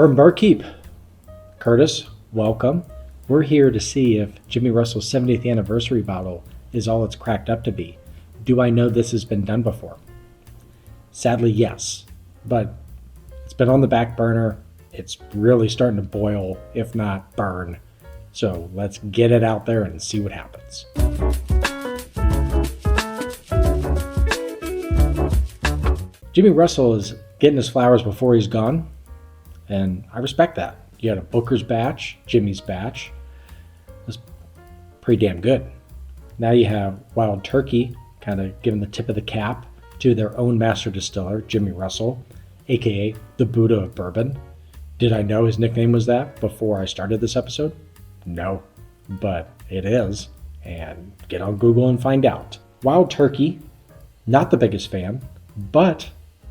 Bourbonbarkeep. Curtis, welcome. We're here to see if Jimmy Russell's 70th anniversary bottle is all it's cracked up to be. Do I know this has been done before? Sadly, yes, but it's been on the back burner. It's really starting to boil, if not burn. So let's get it out there and see what happens. Jimmy Russell is getting his flowers before he's gone, and I respect that. You had a Booker's batch, Jimmy's batch. That's pretty damn good. Now you have Wild Turkey, kind of giving the tip of the cap to their own master distiller, Jimmy Russell, aka the Buddha of Bourbon. Did I know his nickname was that before I started this episode? No, but it is, and get on Google and find out. Wild Turkey, not the biggest fan, but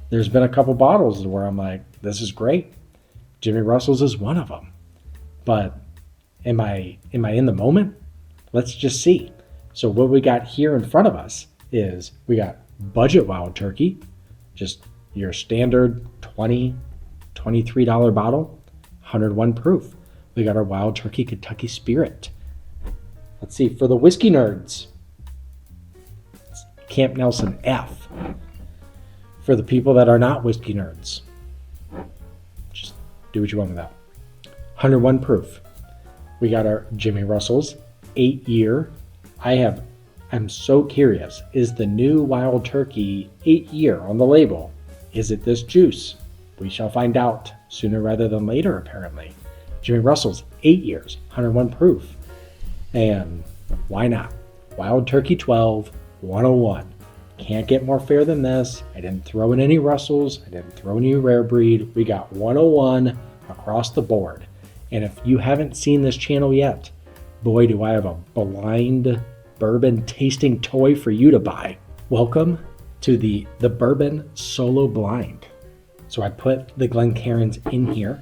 there's been a couple bottles where I'm like, this is great. Jimmy Russell's is one of them. But am I in the moment? Let's just see. So what we got here in front of us is we got budget Wild Turkey, just your standard $20, $23 bottle, 101 proof. We got our Wild Turkey Kentucky Spirit. Let's see, for the whiskey nerds, it's Camp Nelson F. For the people that are not whiskey nerds, just do what you want with that. 101 proof. We got our Jimmy Russell's 8-year. I'm so curious, is the new Wild Turkey 8-year on the label? Is it this juice? We shall find out sooner rather than later, apparently. Jimmy Russell's 8 years, 101 proof. And why not? Wild Turkey 12, 101. Can't get more fair than this. I didn't throw in any Russells. I didn't throw in any rare breed. We got 101 across the board. And if you haven't seen this channel yet, boy, do I have a blind bourbon tasting toy for you to buy. Welcome to the Bourbon Solo Blind. So I put the Glencairns in here.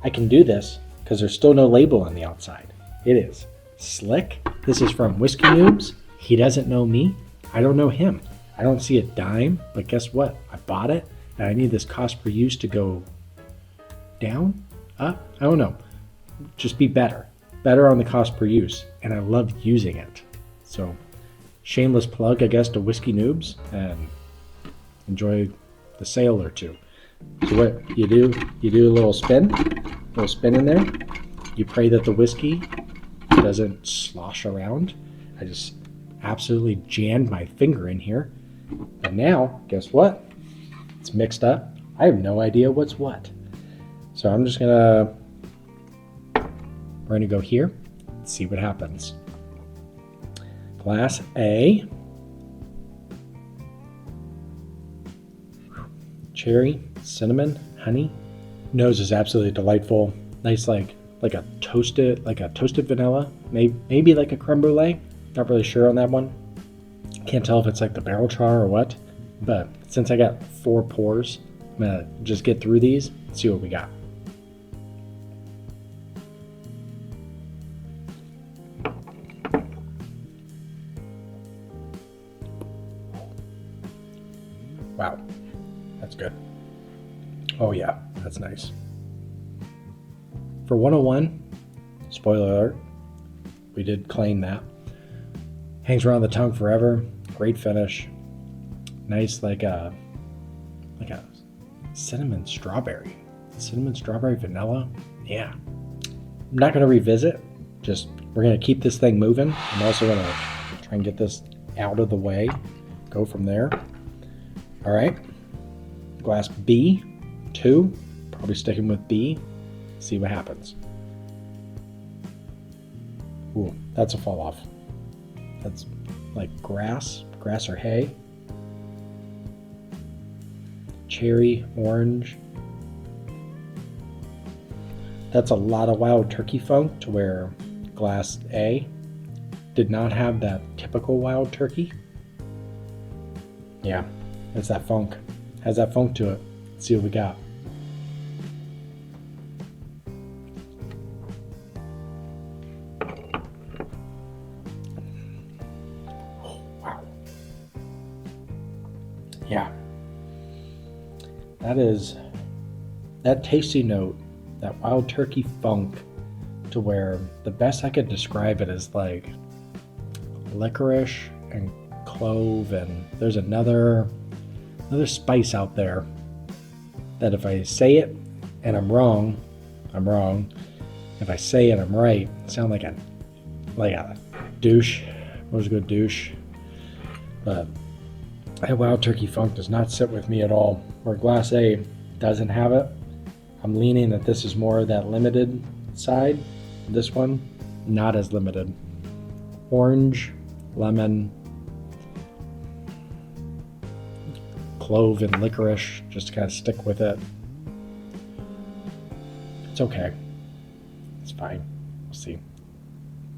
I can do this because there's still no label on the outside. It is slick. This is from Whiskey Noobs. He doesn't know me. I don't know him. I don't see a dime, but guess what? I bought it, and I need this cost per use to go down, up. I don't know. Just be better on the cost per use, and I love using it. So, shameless plug, I guess, to Whiskey Noobs, and enjoy the sale or two. So what you do a little spin in there. You pray that the whiskey doesn't slosh around. I just absolutely jammed my finger in here. And now, guess what? It's mixed up. I have no idea what's what. So I'm just we're gonna go here and see what happens. Glass A. Cherry, cinnamon, honey. Nose is absolutely delightful. Nice like a toasted vanilla. Maybe like a creme brulee. Not really sure on that one. Can't tell if it's like the barrel char or what. But since I got 4 pours, I'm gonna just get through these and see what we got. Wow, that's good. Oh yeah, that's nice. For 101, spoiler alert, we did claim that. Hangs around the tongue forever. Great finish. Nice like a cinnamon strawberry vanilla. Yeah. I'm not gonna revisit. Just we're gonna keep this thing moving. I'm also gonna try and get this out of the way. Go from there. All right. Glass B, 2. Probably sticking with B. See what happens. Ooh, that's a fall off. That's like grass or hay. Cherry, orange. That's a lot of Wild Turkey funk to where glass A did not have that typical Wild Turkey. Yeah, it's that funk. Has that funk to it. Let's see what we got. Yeah, that tasty note that wild turkey funk to where the best I could describe it is like licorice and clove, and there's another spice out there that if I say it and I'm wrong, I'm wrong. If I say it, I'm right. I sound like a douche. What was a good douche? But that wild turkey funk does not sit with me at all. Where Glass A doesn't have it, I'm leaning that this is more of that limited side. This one, not as limited. Orange, lemon, clove, and licorice, just to kind of stick with it. It's okay. It's fine. We'll see.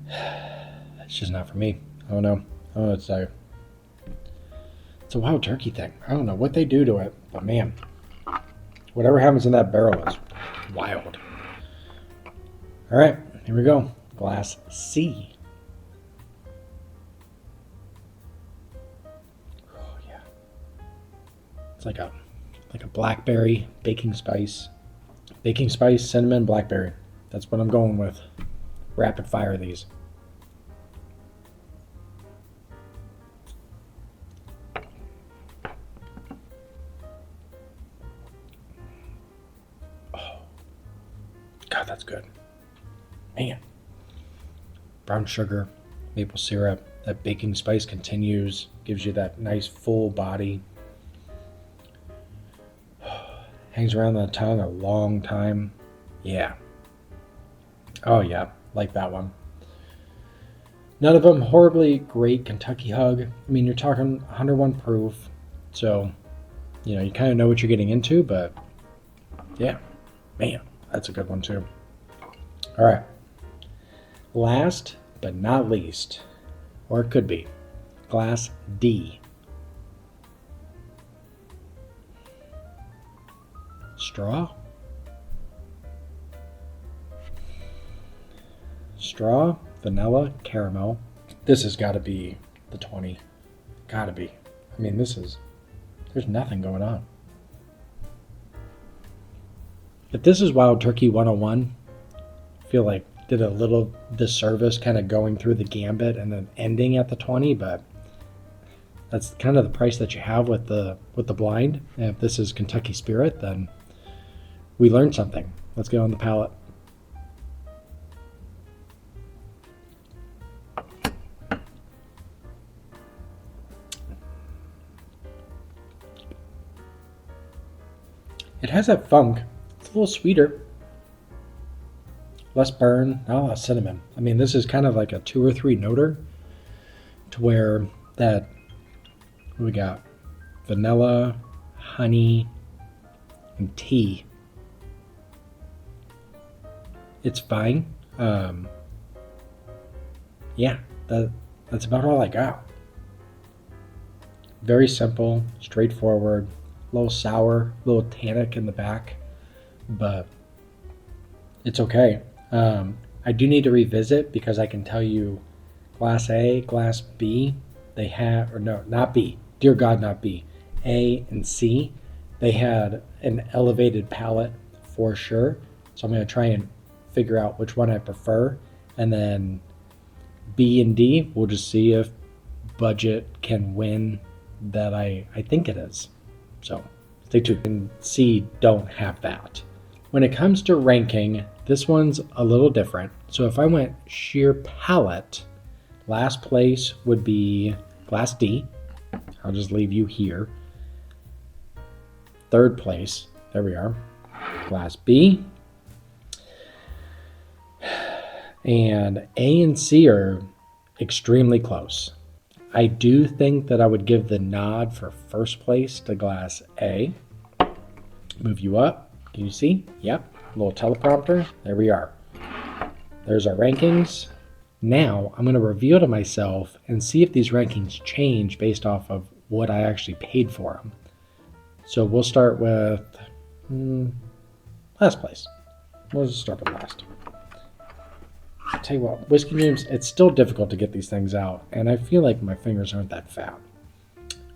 It's just not for me. I don't know. It's a wild turkey thing. I don't know what they do to it, but man, whatever happens in that barrel is wild. All right, here we go. Glass C. Oh yeah, it's like a blackberry baking spice, cinnamon, blackberry. That's what I'm going with. Rapid fire these. God, that's good. Man. Brown sugar, maple syrup, that baking spice continues, gives you that nice full body. Hangs around the tongue a long time. Yeah. Oh yeah, like that one. None of them horribly great Kentucky hug. I mean, you're talking 101 proof, so, you kind of know what you're getting into, but yeah, man. That's a good one too. All right. Last but not least, or it could be, Glass D. Straw, vanilla, caramel. This has got to be the 20. Got to be. I mean, there's nothing going on. If this is Wild Turkey 101, I feel like did a little disservice kind of going through the gambit and then ending at the 20, but that's kind of the price that you have with the blind. And if this is Kentucky Spirit, then we learned something. Let's go on the palate. It has that funk. It's a little sweeter. Less burn, not a lot of cinnamon. I mean, this is kind of like a 2 or 3 noter to where that, what we got? Vanilla, honey, and tea. It's fine. Yeah, that's about all I got. Very simple, straightforward, a little sour, a little tannic in the back, but it's okay. I do need to revisit because I can tell you Glass A, Glass B, they had, or no, not B, dear God, not B, A and C, they had an elevated palate for sure. So I'm going to try and figure out which one I prefer. And then B and D, we'll just see if budget can win that I think it is. So stay tuned. And C don't have that. When it comes to ranking, this one's a little different. So if I went sheer palate, last place would be Glass D. I'll just leave you here. Third place, there we are, Glass B. And A and C are extremely close. I do think that I would give the nod for first place to Glass A. Move you up. Can you see? Yep. Little teleprompter. There we are. There's our rankings. Now I'm going to reveal to myself and see if these rankings change based off of what I actually paid for them. So we'll start with last place. We'll just start with last. I'll tell you what, whiskey names, it's still difficult to get these things out, and I feel like my fingers aren't that fat.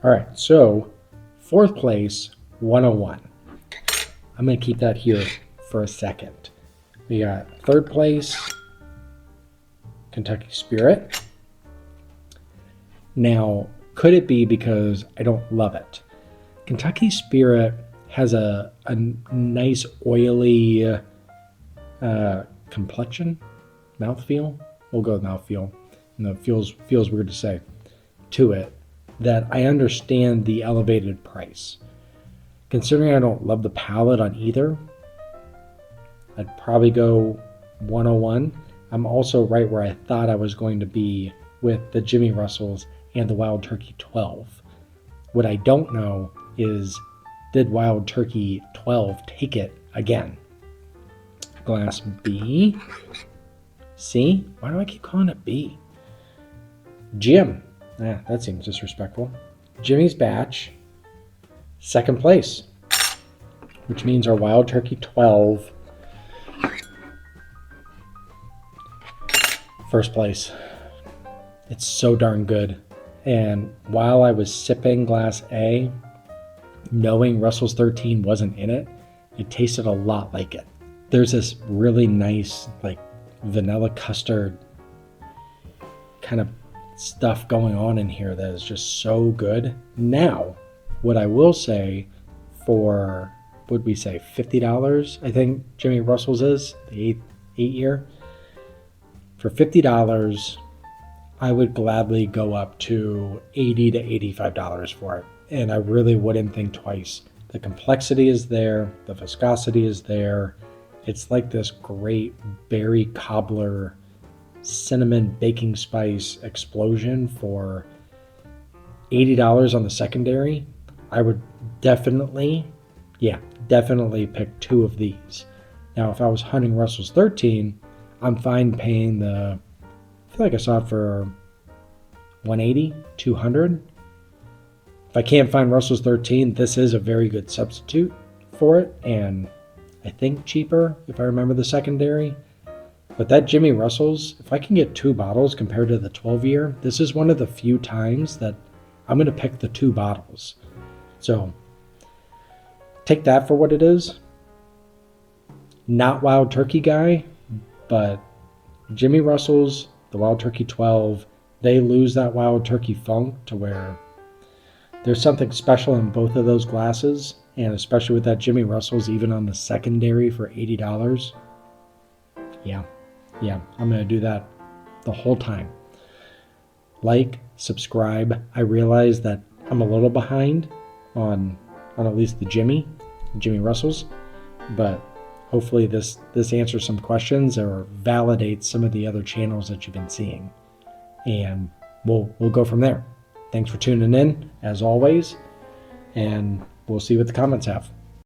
All right, so fourth place, 101. I'm going to keep that here for a second. We got third place, Kentucky Spirit. Now, could it be because I don't love it? Kentucky Spirit has a nice oily complexion, mouthfeel. We'll go with mouthfeel. It feels weird to say to it, that I understand the elevated price. Considering I don't love the palate on either, I'd probably go 101. I'm also right where I thought I was going to be with the Jimmy Russells and the Wild Turkey 12. What I don't know is, did Wild Turkey 12 take it again? Glass B. C? Why do I keep calling it B? Jim. That seems disrespectful. Jimmy's batch, second place, which means our Wild Turkey 12, first place. It's so darn good. And while I was sipping glass A, knowing Russell's 13 wasn't in it, it tasted a lot like it. There's this really nice, like, vanilla custard kind of stuff going on in here that is just so good. Now, what I will say, for, would we say $50, I think Jimmy Russell's is, the eight year. For $50, I would gladly go up to $80 to $85 for it. And I really wouldn't think twice. The complexity is there, the viscosity is there. It's like this great berry cobbler cinnamon baking spice explosion for $80 on the secondary. I would definitely pick two of these. Now, if I was hunting Russell's 13, I'm fine paying I feel like I saw it for $180, $200. If I can't find Russell's 13, this is a very good substitute for it, and I think cheaper if I remember the secondary. But that Jimmy Russell's, if I can get two bottles compared to the 12 year, this is one of the few times that I'm going to pick the two bottles. So take that for what it is. Not Wild Turkey guy, but Jimmy Russell's, the Wild Turkey 12, they lose that Wild Turkey funk to where there's something special in both of those glasses, and especially with that Jimmy Russell's, even on the secondary for $80. Yeah, I'm going to do that the whole time. Like, subscribe. I realize that I'm a little behind on at least the Jimmy Russell's, but hopefully this answers some questions or validates some of the other channels that you've been seeing. And we'll go from there. Thanks for tuning in, as always, and we'll see what the comments have.